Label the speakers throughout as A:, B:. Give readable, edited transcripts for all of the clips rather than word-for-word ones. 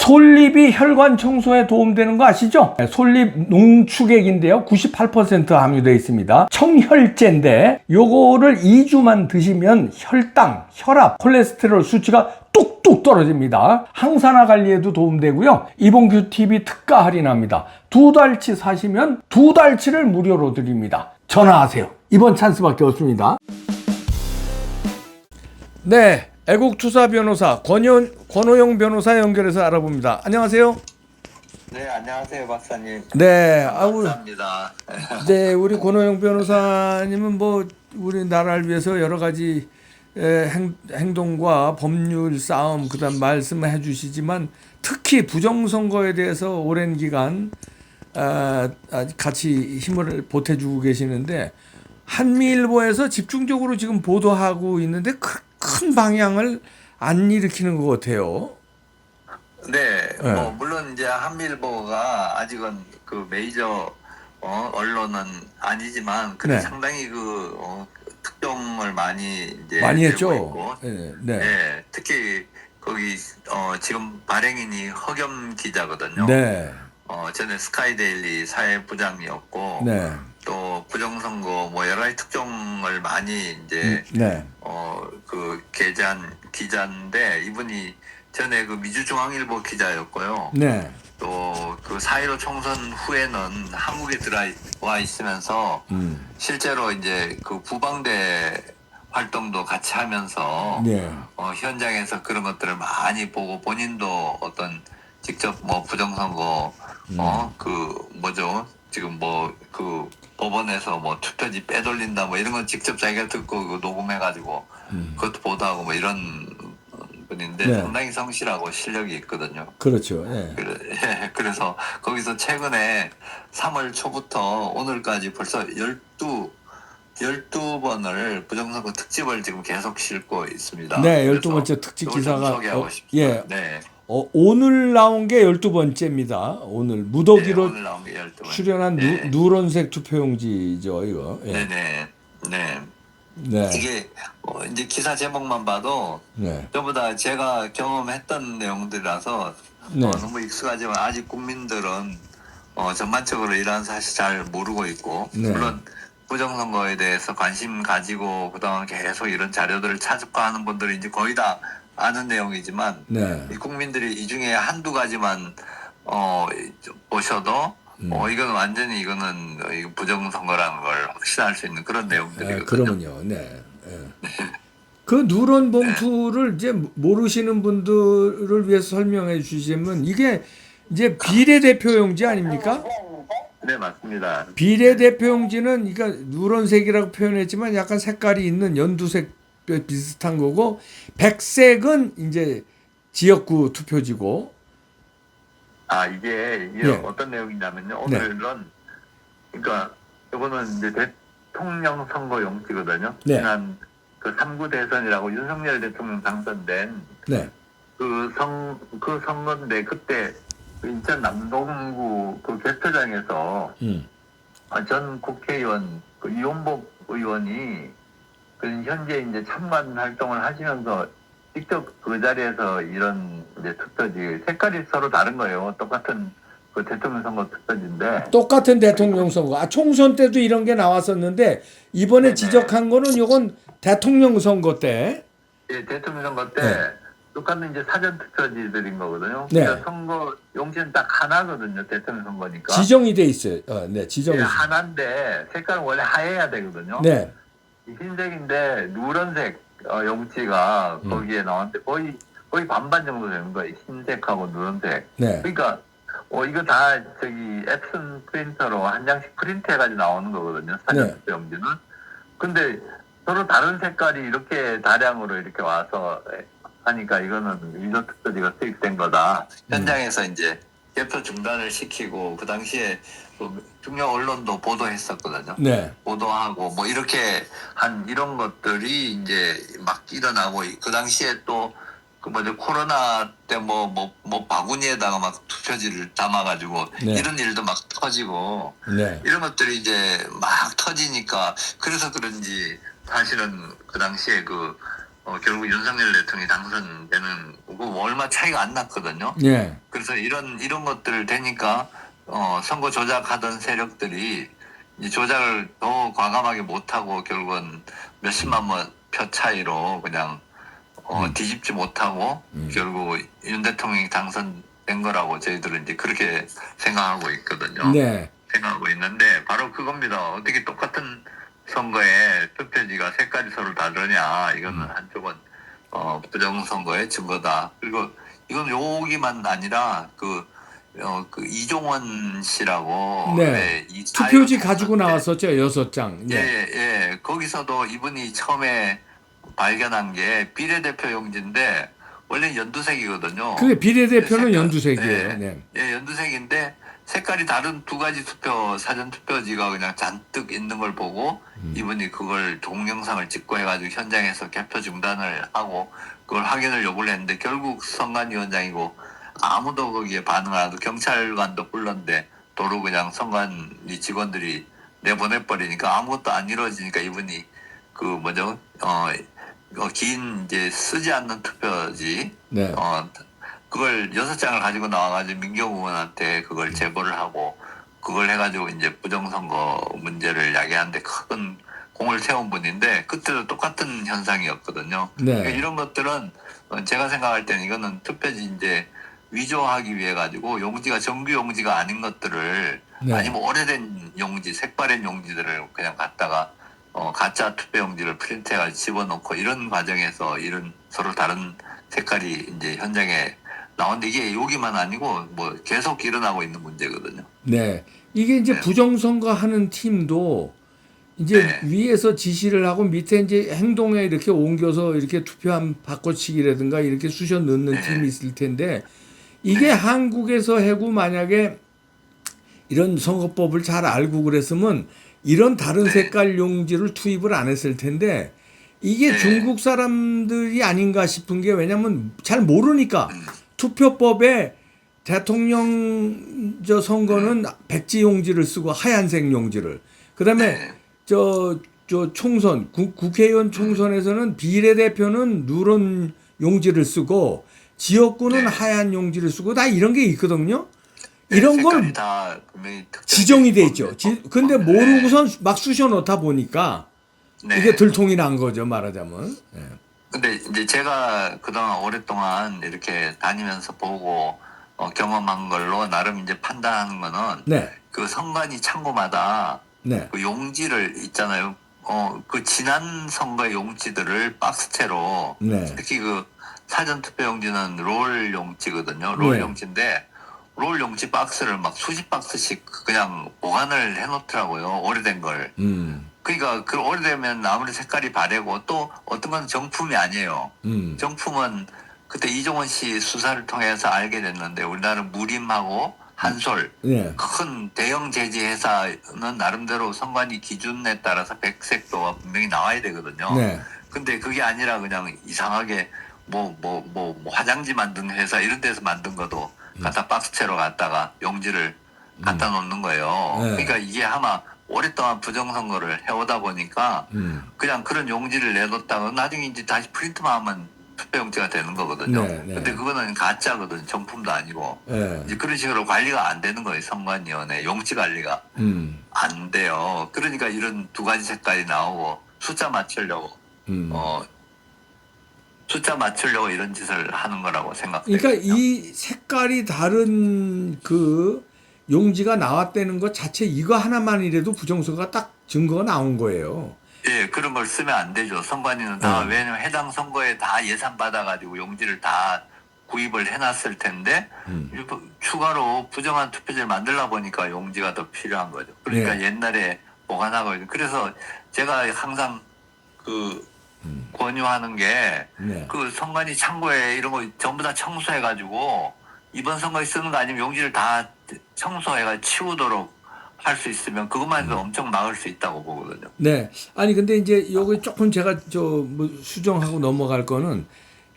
A: 솔잎이 혈관 청소에 도움되는 거 아시죠? 솔잎 농축액인데요. 98% 함유되어 있습니다. 청혈제인데 요거를 2주만 드시면 혈당, 혈압, 콜레스테롤 수치가 뚝뚝 떨어집니다. 항산화 관리에도 도움되고요. 이봉규TV 특가 할인합니다. 2달치 사시면 2달치를 무료로 드립니다. 전화하세요. 이번 찬스밖에 없습니다. 네, 애국투사 변호사 권호영 변호사 연결해서 알아봅니다. 안녕하세요.
B: 네, 안녕하세요, 박사님.
A: 네,
B: 감사합니다.
A: 네, 우리 권호영 변호사님은 뭐 우리나라를 위해서 여러 가지 행동과 법률 싸움 그다음 말씀을 해주시지만 특히 부정선거에 대해서 오랜 기간 같이 힘을 보태주고 계시는데 한미일보에서 집중적으로 지금 보도하고 있는데 큰 방향을 안 일으키는 것 같아요.
B: 네,
A: 네.
B: 뭐 물론 이제 한미일보가 아직은 그 메이저 언론은 아니지만 그래
A: 네.
B: 상당히 특종을 많이 이제
A: 많이 했죠.
B: 있고,
A: 네.
B: 네, 특히 거기 지금 발행인이 허겸 기자거든요.
A: 네.
B: 전에 스카이데일리 사회부장이었고,
A: 네.
B: 또 부정선거 뭐 여러 가지 특종을 많이 이제
A: 네.
B: 그 기자인데 이분이 전에 그 미주중앙일보 기자였고요.
A: 네.
B: 또 그 4.15 총선 후에는 한국에 들어와 있으면서 실제로 이제 그 부방대 활동도 같이 하면서
A: 네.
B: 현장에서 그런 것들을 많이 보고 본인도 어떤 직접 뭐 부정선거 그 뭐죠 지금 뭐 그 법원에서 뭐 투표지 빼돌린다 뭐 이런 건 직접 자기가 듣고 그 녹음해가지고 그것도 보도하고 뭐 이런 분인데
A: 네.
B: 상당히 성실하고 실력이 있거든요.
A: 그렇죠. 네.
B: 그래서 거기서 최근에 3월 초부터 오늘까지 벌써 12번을 부정선거 특집을 지금 계속 싣고 있습니다.
A: 네, 12번째 특집 기사가
B: 소개하고 싶습니다.
A: 예.
B: 네.
A: 오늘 나온 게 12번째입니다. 오늘 무더기로
B: 오늘 나온 게 12번.
A: 출연한
B: 네.
A: 누런색 투표용지죠, 이거. 예.
B: 네네. 네.
A: 네.
B: 이게 이제 기사 제목만 봐도
A: 네.
B: 전부 다 제가 경험했던 내용들이라서
A: 네.
B: 너무 익숙하지만 아직 국민들은 전반적으로 이러한 사실 잘 모르고 있고
A: 네.
B: 물론 부정선거에 대해서 관심 가지고 그동안 계속 이런 자료들을 찾아가는 분들이 이제 거의 다 아는 내용이지만
A: 네.
B: 이 국민들이 이 중에 한두 가지만 보셔도 이건 완전히 이거는 이거 부정선거라는 걸 확신할 수 있는 그런 내용들이거든요.
A: 그러면요. 네. 그 누런 봉투를 이제 모르시는 분들을 위해서 설명해 주시면 이게 이제 비례대표용지 아닙니까?
B: 네, 맞습니다.
A: 비례대표용지는 그러니까 누런색이라고 표현했지만 약간 색깔이 있는 연두색 비슷한 거고 백색은 이제 지역구 투표지고.
B: 이게
A: 네.
B: 어떤 내용이냐면요. 오늘은 그러니까 이거는 이제 대통령 선거 용지거든요.
A: 네.
B: 지난 그 3구 대선이라고 윤석열 대통령 당선된
A: 네.
B: 그 선거인데 그때 그 인천 남동구 그 개표장에서 전 국회의원 그 이원복 의원이 그 현재 이제 참관 활동을 하시면서 직접 그 자리에서 이런 이제 투표지 색깔이 서로 다른 거예요. 똑같은 그 대통령 선거 투표지인데
A: 똑같은 대통령 선거. 총선 때도 이런 게 나왔었는데 이번에
B: 네네.
A: 지적한 거는 이건 대통령 선거 때.
B: 예, 대통령 선거 때
A: 네.
B: 똑같은 이제 사전 투표지들인 거거든요.
A: 네.
B: 그러니까 선거 용지는 딱 하나거든요. 대통령 선거니까.
A: 지정이 돼 있어요. 네, 지정이.
B: 예,
A: 있어요.
B: 하나인데 색깔은 원래 하얘야 되거든요.
A: 네.
B: 흰색인데 누런색 용지가 거기에 나왔는데 거의 반반 정도 되는 거예요. 흰색하고 누런색.
A: 네.
B: 그러니까 이거 다 저기 앱슨 프린터로 한 장씩 프린트해가지고 나오는 거거든요. 사전
A: 네.
B: 투표 용지는. 근데 서로 다른 색깔이 이렇게 다량으로 이렇게 와서 하니까 이거는 위조 투표지가 투입된 거다. 현장에서 이제 개표 중단을 시키고 그 당시에 중요 언론도 보도했었거든요.
A: 네.
B: 보도하고 뭐 이렇게 한 이런 것들이 이제 막 일어나고 그 당시에 또 그 뭐죠 코로나 때 뭐 바구니에다가 막 투표지를 담아가지고
A: 네.
B: 이런 일도 막 터지고
A: 네.
B: 이런 것들이 이제 막 터지니까 그래서 그런지 사실은 그 당시에 결국 윤석열 대통령이 당선되는 거 얼마 차이가 안 났거든요.
A: 네.
B: 그래서 이런 것들 되니까 선거 조작하던 세력들이 이 조작을 더 과감하게 못하고 결국은 몇십만 표 차이로 그냥 뒤집지 못하고 결국 윤 대통령이 당선된 거라고 저희들은 이제 그렇게 생각하고 있거든요.
A: 네.
B: 생각하고 있는데 바로 그겁니다. 어떻게 똑같은 선거에 투표지가 색깔이 서로 다르냐. 이거는 한쪽은 부정선거의 증거다. 그리고 이건 여기만 아니라 그 이종원 씨라고
A: 네.
B: 이
A: 투표지
B: 사회가
A: 가지고
B: 있었는데
A: 나왔었죠. 6장.
B: 예,
A: 네.
B: 예. 거기서도 이분이 처음에 발견한 게 비례대표 용지인데 원래 연두색이거든요.
A: 그게 비례대표는
B: 색깔,
A: 연두색이에요.
B: 예,
A: 네.
B: 예, 연두색인데 색깔이 다른 두 가지 사전 투표지가 그냥 잔뜩 있는 걸 보고 이분이 그걸 동영상을 찍고 해가지고 현장에서 개표 중단을 하고 그걸 확인을 요구를 했는데 결국 선관위원장이고 아무도 거기에 반응 안 하고 경찰관도 불렀는데 도로 그냥 선관위 직원들이 내보내버리니까 아무것도 안 이루어지니까 이분이 긴 이제 쓰지 않는 투표지
A: 네.
B: 그걸 6장을 가지고 나와가지고 민경 의원한테 그걸 제보를 하고 그걸 해가지고 이제 부정선거 문제를 야기하는데 큰 공을 세운 분인데 그때도 똑같은 현상이었거든요.
A: 네.
B: 그러니까 이런 것들은 제가 생각할 때는 이거는 투표지 이제 위조하기 위해 가지고 용지가 정규 용지가 아닌 것들을
A: 네.
B: 아니면 오래된 용지, 색바랜 용지들을 그냥 갖다가 가짜 투표 용지를 프린트해가지고 집어넣고 이런 과정에서 이런 서로 다른 색깔이 이제 현장에 나오는데 이게 여기만 아니고 뭐 계속 일어나고 있는 문제거든요.
A: 네. 이게 이제
B: 네.
A: 부정선거 하는 팀도 이제
B: 네.
A: 위에서 지시를 하고 밑에 이제 행동에 이렇게 옮겨서 이렇게 투표함 바꿔치기라든가 이렇게 쑤셔 넣는
B: 네.
A: 팀이 있을 텐데 이게 한국에서 해고 만약에 이런 선거법을 잘 알고 그랬으면 이런 다른 색깔 용지를 투입을 안 했을 텐데 이게 중국 사람들이 아닌가 싶은 게 왜냐면 잘 모르니까 투표법에 대통령 선거는 백지 용지를 쓰고 하얀색 용지를 그다음에 저 총선 국회의원 총선에서는 비례대표는 누런 용지를 쓰고 지역구는 하얀 용지를 쓰고 다 이런 게 있거든요. 이런 걸
B: 다 분명히
A: 지정이 돼 있죠. 근데
B: 네.
A: 모르고선 막 쑤셔 넣다 보니까
B: 네.
A: 이게 들통이 난 거죠, 말하자면. 네.
B: 근데 이제 제가 그동안 오랫동안 이렇게 다니면서 보고 경험한 걸로 나름 이제 판단하는 거는
A: 네.
B: 그 선관위 창고마다
A: 네.
B: 그 용지를 있잖아요. 그 지난 선거의 용지들을 박스채로
A: 네.
B: 특히 그 사전투표 용지는 롤 용지거든요. 롤
A: 네.
B: 용지인데 롤 용지 박스를 막 수십 박스씩 그냥 보관을 해놓더라고요. 오래된 걸. 그러니까 그 오래되면 아무리 색깔이 바래고 또 어떤 건 정품이 아니에요. 정품은 그때 이종원 씨 수사를 통해서 알게 됐는데 우리나라 무림하고 한솔
A: 네.
B: 큰 대형 제지 회사는 나름대로 선관위 기준에 따라서 백색도가 분명히 나와야 되거든요.
A: 네.
B: 근데 그게 아니라 그냥 이상하게 뭐 화장지 만든 회사 이런 데서 만든 것도 갖다 박스채로 갖다가 용지를 갖다 놓는 거예요.
A: 네.
B: 그러니까 이게 아마 오랫동안 부정선거를 해오다 보니까 그냥 그런 용지를 내놓다가 나중에 이제 다시 프린트만 하면 투표용지가 되는 거거든요.
A: 네, 네.
B: 근데 그거는 가짜거든요. 정품도 아니고.
A: 네.
B: 이제 그런 식으로 관리가 안 되는 거예요. 선관위원회 용지 관리가 안 돼요. 그러니까 이런 두 가지 색깔이 나오고 숫자 맞추려고 숫자 맞추려고 이런 짓을 하는 거라고 생각해요.
A: 그러니까 이 색깔이 다른 그 용지가 나왔다는 것 자체 이거 하나만이라도 부정선거가 딱 증거가 나온 거예요.
B: 예, 그런 걸 쓰면 안 되죠. 선관위는 다 왜냐면 해당 선거에 다 예산 받아가지고 용지를 다 구입을 해놨을 텐데 추가로 부정한 투표지를 만들다 보니까 용지가 더 필요한 거죠. 그러니까
A: 네.
B: 옛날에 보관하고 그래서 제가 항상 그 권유하는 게
A: 네.
B: 그 선관위 창고에 이런 거 전부 다 청소해가지고 이번 선거에 쓰는 거 아니면 용지를 다 청소해가 치우도록 할 수 있으면 그것만 해도 엄청 막을 수 있다고 보거든요.
A: 네. 아니 근데 이제 요거 조금 제가 뭐 수정하고 넘어갈 거는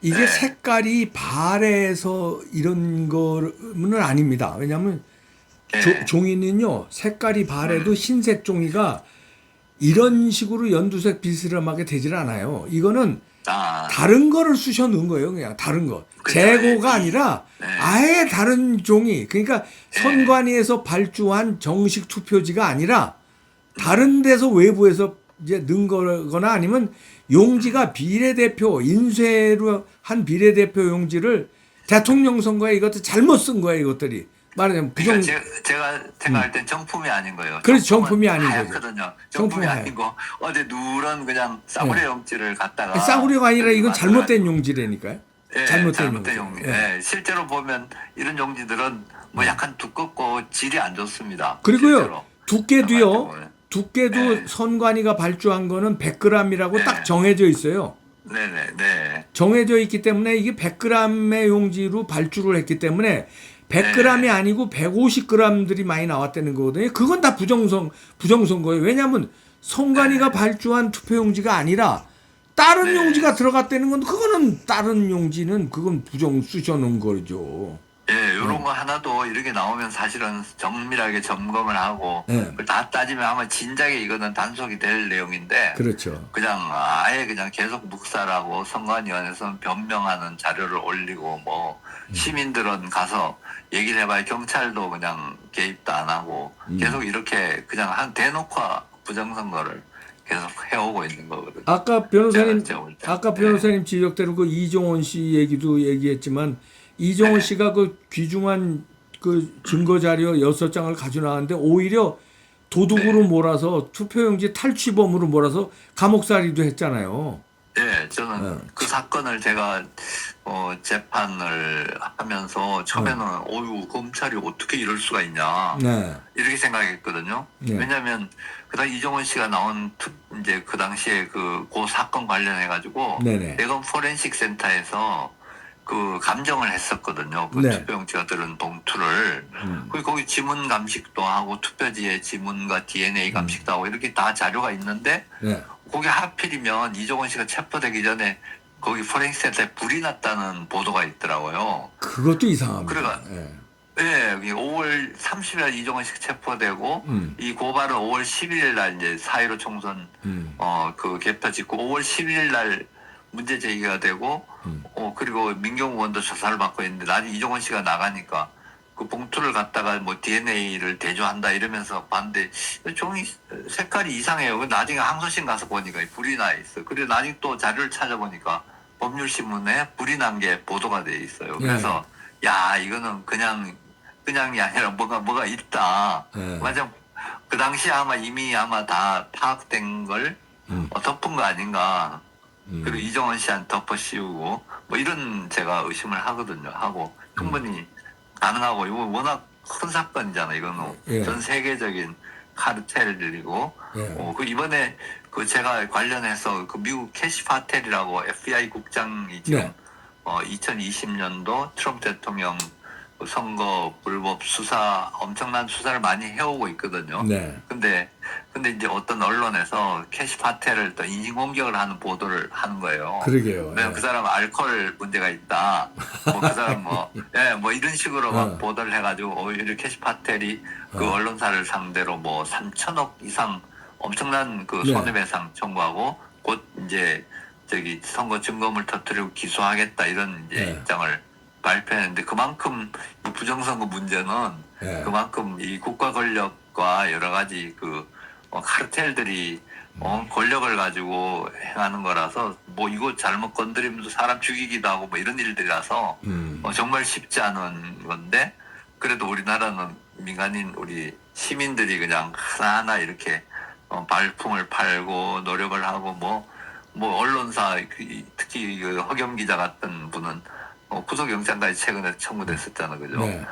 A: 이게
B: 네.
A: 색깔이 발해서 이런 거는 아닙니다. 왜냐하면
B: 네.
A: 종이는요 색깔이 발해도 흰색 종이가 이런 식으로 연두색 비스름하게 되질 않아요. 이거는
B: 아,
A: 다른 거를 쑤셔 넣은 거예요. 그냥 다른 거.
B: 그죠.
A: 재고가
B: 예.
A: 아니라
B: 네.
A: 아예 다른 종이. 그러니까
B: 예.
A: 선관위에서 발주한 정식 투표지가 아니라 다른 데서 외부에서 이제 넣은 거거나 아니면 용지가 비례대표 인쇄로 한 비례대표 용지를 대통령 선거에 이것도 잘못 쓴 거예요. 이것들이 말하자면 부정.
B: 그러니까 제가 할 땐 정품이 아닌 거예요.
A: 그래서
B: 정품은
A: 정품이 아닌 거죠.
B: 하얗거든요.
A: 정품은
B: 정품이
A: 하얗.
B: 아니고 어디 누런 그냥 싸구려
A: 네.
B: 용지를 갖다가
A: 싸구려가 아니라 이건
B: 만들어가지고.
A: 잘못된 용지라니까요.
B: 예,
A: 잘못된
B: 용지.
A: 용지.
B: 예, 실제로 보면 이런 용지들은 뭐 약간 두껍고 질이 안 좋습니다.
A: 그리고요
B: 실제로.
A: 두께도요. 두께도
B: 네.
A: 선관위가 발주한 거는 100g이라고
B: 네.
A: 딱 정해져 있어요.
B: 네네.
A: 정해져 있기 때문에 이게 100g의 용지로 발주를 했기 때문에 100g이
B: 네.
A: 아니고 150g들이 많이 나왔다는 거거든요. 그건 다 부정선거예요. 왜냐하면 선관위가 발주한 투표용지가 아니라 다른
B: 네.
A: 용지가 들어갔다는 건 그거는 다른 용지는 그건 부정 쑤셔놓은 거죠.
B: 예, 이런 거 하나도 이렇게 나오면 사실은 정밀하게 점검을 하고
A: 네.
B: 그걸 다 따지면 아마 진작에 이거는 단속이 될 내용인데
A: 그렇죠.
B: 그냥 아예 그냥 계속 묵살하고 선관위원회에서는 변명하는 자료를 올리고 뭐 시민들은 가서 얘기를 해봐야 경찰도 그냥 개입도 안 하고 계속 이렇게 그냥 한 대놓고 부정선거를 계속 해오고 있는 거거든요.
A: 아까 변호사님
B: 제가 볼 때.
A: 아까 변호사님 지적대로 그 이종원 씨 얘기도 얘기했지만 이종원
B: 네.
A: 씨가 그 귀중한 그 증거 자료 6장을 가지고 나왔는데 오히려 도둑으로
B: 네.
A: 몰아서 투표용지 탈취범으로 몰아서 감옥살이도 했잖아요.
B: 예, 저는 그 사건을 제가 재판을 하면서 처음에는 어유 검찰이 어떻게 이럴 수가 있냐
A: 네.
B: 이렇게 생각했거든요.
A: 네.
B: 왜냐하면 그다음 이종원 씨가 나온 이제 그 당시에 그 사건 관련해 가지고
A: 네네.
B: 대검 포렌식 센터에서 그 감정을 했었거든요. 그
A: 네.
B: 투표용지가 들은 봉투를. 그리고 거기 지문 감식도 하고 투표지의 지문과 DNA 감식도 하고 이렇게 다 자료가 있는데
A: 네.
B: 거기 하필이면 이종원 씨가 체포되기 전에 거기 포렌식 센터에 불이 났다는 보도가 있더라고요.
A: 그것도 이상합니다.
B: 그래가
A: 예.
B: 네, 5월 30일 이종원 씨가 체포되고 이 고발은 5월 11일 날 이제 4.15 총선 그 개표 짓고 5월 11일 날 문제 제기가 되고 그리고 민경우 의원도 조사를 받고 있는데 나중에 이종원 씨가 나가니까 그 봉투를 갖다가 뭐 DNA를 대조한다 이러면서 봤는데 종이 색깔이 이상해요. 나중에 항소심 가서 보니까 불이 나 있어. 그리고 나중에 또 자료를 찾아보니까 법률신문에 불이 난 게 보도가 돼 있어요. 그래서 야 이거는 그냥이 아니라 뭐가 있다. 맞아. 그 당시 이미 아마 다 파악된 걸 덮은 거 아닌가. 그리고 이종원 씨한테 덮어 씌우고 뭐 이런 제가 의심을 하거든요. 하고 충분히 가능하고 이거 워낙 큰 사건이잖아요. 이거는 전 세계적인 카르텔들이고 그 이번에 그 제가 관련해서 그 미국 캐시 파텔이라고 FBI 국장이 지금 2020년도 트럼프 대통령 선거 불법 수사 엄청난 수사를 많이 해오고 있거든요.
A: 네.
B: 근데 이제 어떤 언론에서 캐시 파텔을 또 인신공격을 하는 보도를 하는 거예요.
A: 그러게요.
B: 왜냐면 그 사람 알코올 문제가 있다. 뭐 그 사람 뭐 이런 식으로 막 보도를 해가지고 오히려 캐시 파텔이 그 언론사를 상대로 뭐 3천억 이상 엄청난 그 손해배상 청구하고 곧 이제 저기 선거 증거물 터뜨리고 기소하겠다 이런 이제 입장을 발표했는데 그만큼 이 부정선거 문제는 그만큼 이 국가 권력과 여러 가지 그 카르텔들이 권력을 가지고 행하는 거라서 뭐 이거 잘못 건드리면 사람 죽이기도 하고 뭐 이런 일들이라서 정말 쉽지 않은 건데 그래도 우리나라는 민간인 우리 시민들이 그냥 하나하나 이렇게 발품을 팔고 노력을 하고 뭐 언론사 특히 그 허겸 기자 같은 분은 구속영장까지 최근에 청구됐었잖아, 그죠?
A: 네.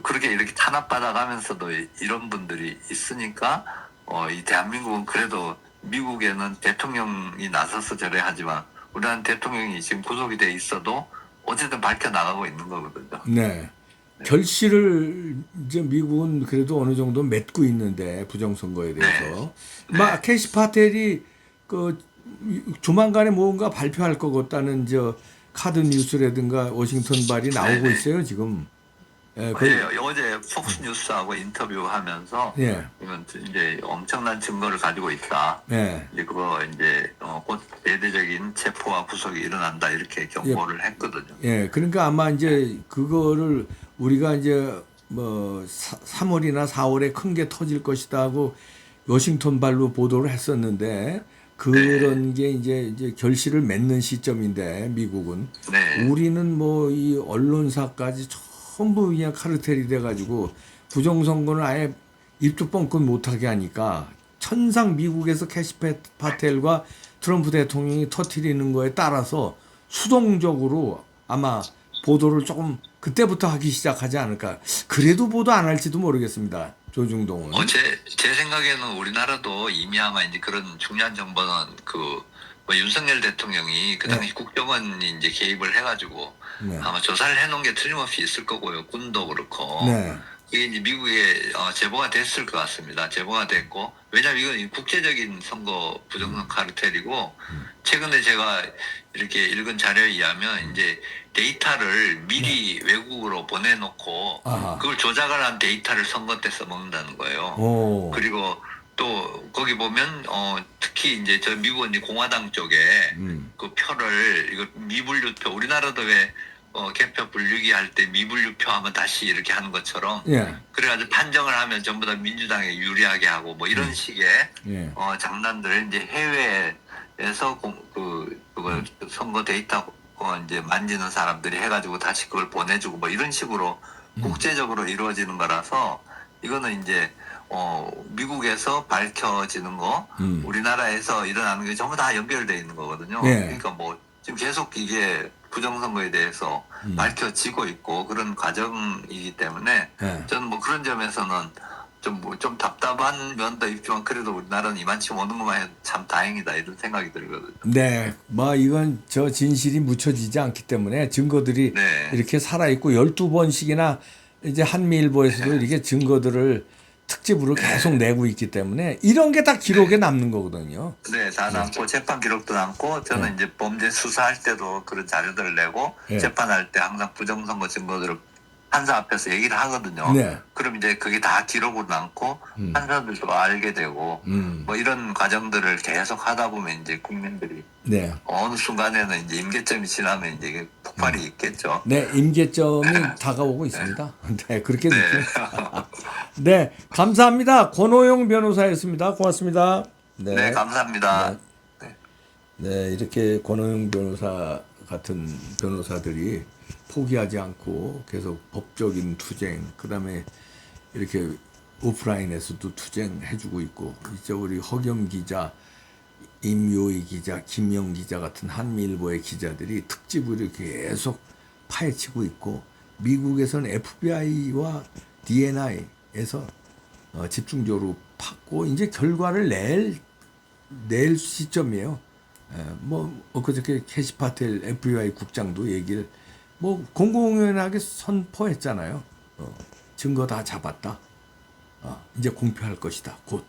B: 그렇게 이렇게 탄압받아가면서도 이런 분들이 있으니까, 이 대한민국은 그래도 미국에는 대통령이 나서서 저래 하지만, 우리나라는 대통령이 지금 구속이 돼 있어도 어쨌든 밝혀나가고 있는 거거든요.
A: 네. 결실을 이제 미국은 그래도 어느 정도 맺고 있는데, 부정선거에 대해서. 막 캐시 파텔이 그 조만간에 뭔가 발표할 것 같다는 카드 뉴스라든가 워싱턴 발이 나오고 있어요, 지금.
B: 어제 폭스뉴스하고 인터뷰하면서
A: 예.
B: 이건 이제 엄청난 증거를 가지고 있다.
A: 예.
B: 이제 그거 이제 곧 대대적인 체포와 구속이 일어난다 이렇게 경고를 했거든요.
A: 예, 그러니까 아마 이제 그거를 우리가 이제 뭐 3월이나 4월에 큰 게 터질 것이다 하고 워싱턴 발로 보도를 했었는데 그런 게 이제 결실을 맺는 시점인데 미국은
B: 네.
A: 우리는 뭐 이 언론사까지 전부 그냥 카르텔이 돼가지고 부정선거는 아예 입도 뻥끗 못하게 하니까 천상 미국에서 캐시 파텔과 트럼프 대통령이 터뜨리는 거에 따라서 수동적으로 아마 보도를 조금 그때부터 하기 시작하지 않을까. 그래도 보도 안 할지도 모르겠습니다. 조중동은.
B: 제 생각에는 우리나라도 이미 아마 이제 그런 중요한 정보는 뭐 윤석열 대통령이 그 당시 국정원이 이제 개입을 해가지고
A: 네.
B: 아마 조사를 해놓은 게 틀림없이 있을 거고요. 군도 그렇고.
A: 네.
B: 이게 이제 미국에 제보가 됐을 것 같습니다. 제보가 됐고, 왜냐면 이건 국제적인 선거 부정선 카르텔이고, 최근에 제가 이렇게 읽은 자료에 의하면 이제 데이터를 미리 외국으로 보내놓고,
A: 아하.
B: 그걸 조작을 한 데이터를 선거 때 써먹는다는 거예요.
A: 오.
B: 그리고 또 거기 보면 특히 이제 저 미국은 이제 공화당 쪽에 그 표를 이거 미분류표, 우리나라도 왜 개표 분류기 할 때 미분류표 하면 다시 이렇게 하는 것처럼
A: 예.
B: 그래가지고 판정을 하면 전부 다 민주당에 유리하게 하고 뭐 이런 식의
A: 예.
B: 장난들을 이제 해외에서 그걸 선거 데이터 이제 만지는 사람들이 해가지고 다시 그걸 보내주고 뭐 이런 식으로 국제적으로 이루어지는 거라서 이거는 이제 미국에서 밝혀지는 거 우리나라에서 일어나는 게 전부 다 연결되어 있는 거거든요.
A: 예.
B: 그러니까 뭐 지금 계속 이게 부정선거에 대해서 밝혀지고 있고 그런 과정이기 때문에
A: 예.
B: 저는 뭐 그런 점에서는 좀 답답한 면도 있지만 그래도 우리나라는 이만치 오는 것만 해도 참 다행이다 이런 생각이 들거든요.
A: 네, 뭐 이건 저 진실이 묻혀지지 않기 때문에 증거들이
B: 네.
A: 이렇게 살아있고 12번씩이나 이제 한미일보에서도 이렇게 증거들을 특집으로 계속 내고 있기 때문에 이런 게 다 기록에 남는 거거든요.
B: 네, 다 남고 재판 기록도 남고 저는 이제 범죄 수사할 때도 그런 자료들을 내고
A: 네.
B: 재판할 때 항상 부정선거 증거들을 판사 앞에서 얘기를 하거든요.
A: 네.
B: 그럼 이제 그게 다 기록으로 남고 판사들도 알게 되고 뭐 이런 과정들을 계속 하다 보면 이제 국민들이
A: 네.
B: 어느 순간에는 이제 임계점이 지나면 이제 이게 폭발이 있겠죠.
A: 네, 임계점이 다가오고 있습니다. 네, 그렇게
B: 네.
A: 느껴요. 네, 감사합니다. 권호영 변호사였습니다. 고맙습니다.
B: 네, 감사합니다.
A: 네, 이렇게 권호영 변호사 같은 변호사들이 포기하지 않고 계속 법적인 투쟁, 그다음에 이렇게 오프라인에서도 투쟁해주고 있고, 이제 우리 허겸 기자, 임요희 기자, 김영 기자 같은 한미일보의 기자들이 특집으로 계속 파헤치고 있고, 미국에서는 FBI와 DNI에서 집중적으로 팠고 이제 결과를 낼 시점이에요. 뭐 엊그저께 캐시 파텔 FBI 국장도 얘기를 뭐 공공연하게 선포했잖아요. 증거 다 잡았다. 이제 공표할 것이다. 곧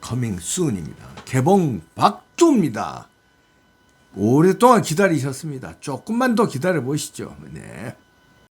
A: coming soon입니다. 개봉 박두입니다. 오랫동안 기다리셨습니다. 조금만 더 기다려 보시죠. 네.